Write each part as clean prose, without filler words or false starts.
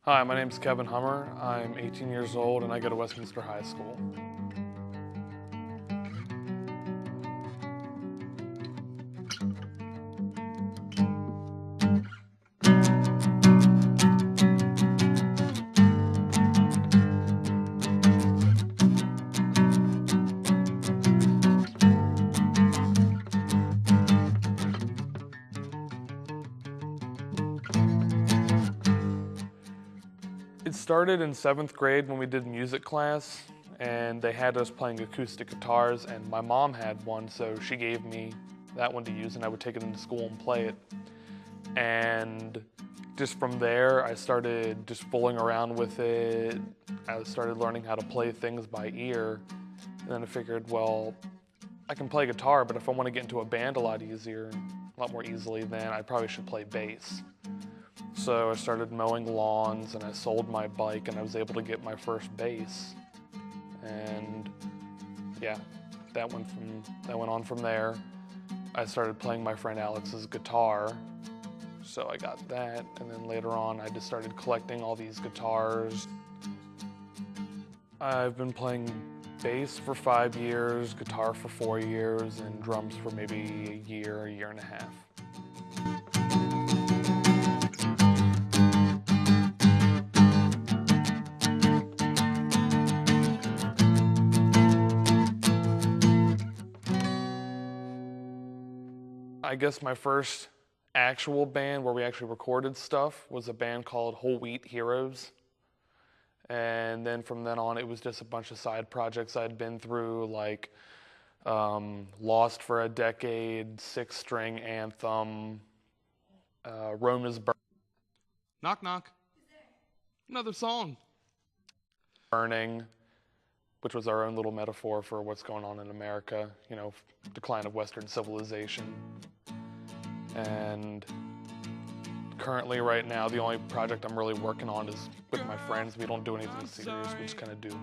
Hi, my name is Kevin Hummer. I'm 18 years old and I go to Westminster High School. It started in 7th grade when we did music class and they had us playing acoustic guitars, and my mom had one, so she gave me that one to use and I would take it into school and play it. And just from there, I started just fooling around with it. I started learning how to play things by ear. And then I figured, well, I can play guitar, but if I want to get into a band a lot more easily, then I probably should play bass. So I started mowing lawns and I sold my bike and I was able to get my first bass. And yeah, that went on from there. I started playing my friend Alex's guitar. So I got that, and then later on I just started collecting all these guitars. I've been playing bass for 5 years, guitar for 4 years, and drums for maybe a year and a half. I guess my first actual band where we actually recorded stuff was a band called Whole Wheat Heroes. And then from then on, it was just a bunch of side projects I'd been through, like Lost for a Decade, Six String Anthem, Rome is Knock, knock. Another song. Burning, which was our own little metaphor for what's going on in America, you know, decline of Western civilization. And currently, right now, the only project I'm really working on is with my friends. We don't do anything serious. We just kind of do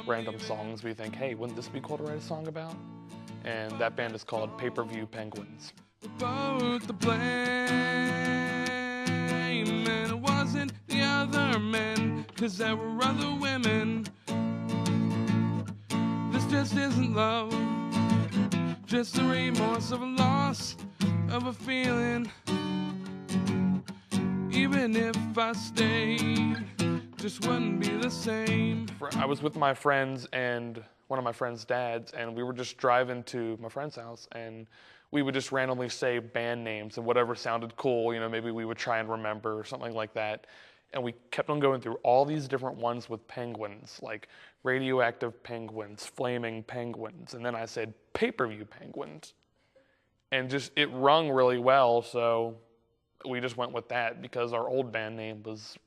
random songs. We think, hey, wouldn't this be cool to write a song about? And that band is called Pay-Per-View Penguins. Both the blame, and it wasn't the other men, 'cause there were other women. This just isn't love, just the remorse of a loss of a feeling. Even if I stayed, just wouldn't be the same. I was with my friends and one of my friends' dads, and we were just driving to my friend's house, and we would just randomly say band names and whatever sounded cool, you know, maybe we would try and remember or something like that. And we kept on going through all these different ones with penguins, like Radioactive Penguins, Flaming Penguins, and then I said Pay-Per-View Penguins. And just, it rung really well, so we just went with that because our old band name was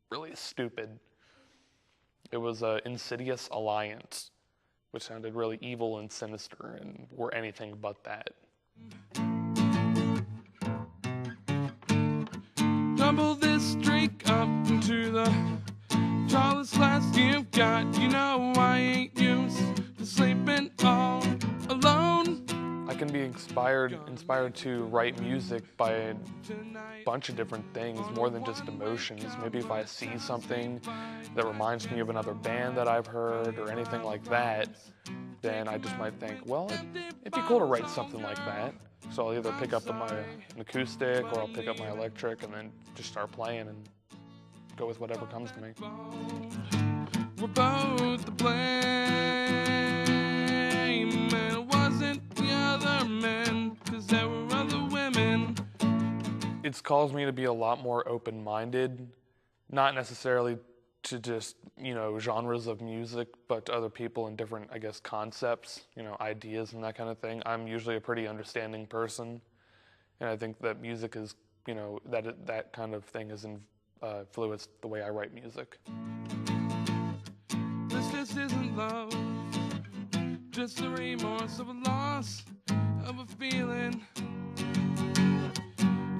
really stupid. It was Insidious Alliance, which sounded really evil and sinister, and we're anything but that. Double this drink up into the tallest glass you've got. You know I ain't used to sleeping all alone. I can be inspired to write music by a bunch of different things, more than just emotions. Maybe if I see something that reminds me of another band that I've heard or anything like that, then I just might think, well, it'd be cool to write something like that. So I'll either pick up an acoustic or I'll pick up my electric and then just start playing and go with whatever comes to me. We're both to blame, and it wasn't the other men, 'cause there were other women. It's caused me to be a lot more open-minded, not necessarily to just, you know, genres of music, but to other people and different, I guess, concepts, you know, ideas and that kind of thing. I'm usually a pretty understanding person, and I think that music is, you know, that kind of thing has influenced the way I write music. This just isn't love, just the remorse of a loss of a feeling.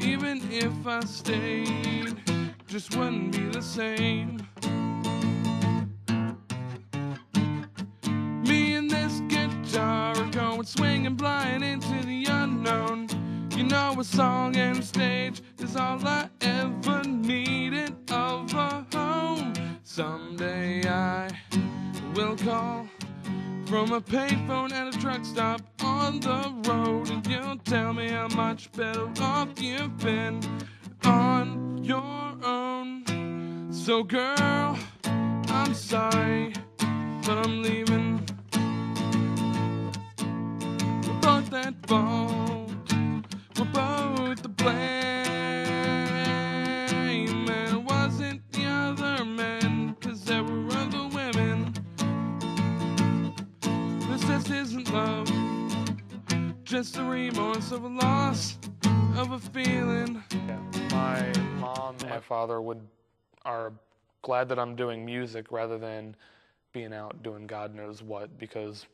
Even if I stayed, just wouldn't be the same. Me and this guitar are going swinging blind into the unknown. You know, a song and a stage is all I ever needed of a home. from a payphone at a truck stop on the road, and you'll tell me how much better off you've been on your own. So girl, I'm sorry, but I'm leaving. We're both at fault, we're both to blame, and it wasn't the other men, 'cause there were other women. This just isn't love, just a remorse of a loss of a feeling. Yeah. My mom and my father are glad that I'm doing music rather than being out doing God knows what, because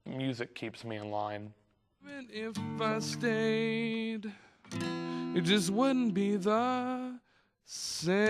music keeps me in line. Even if I stayed, it just wouldn't be the same.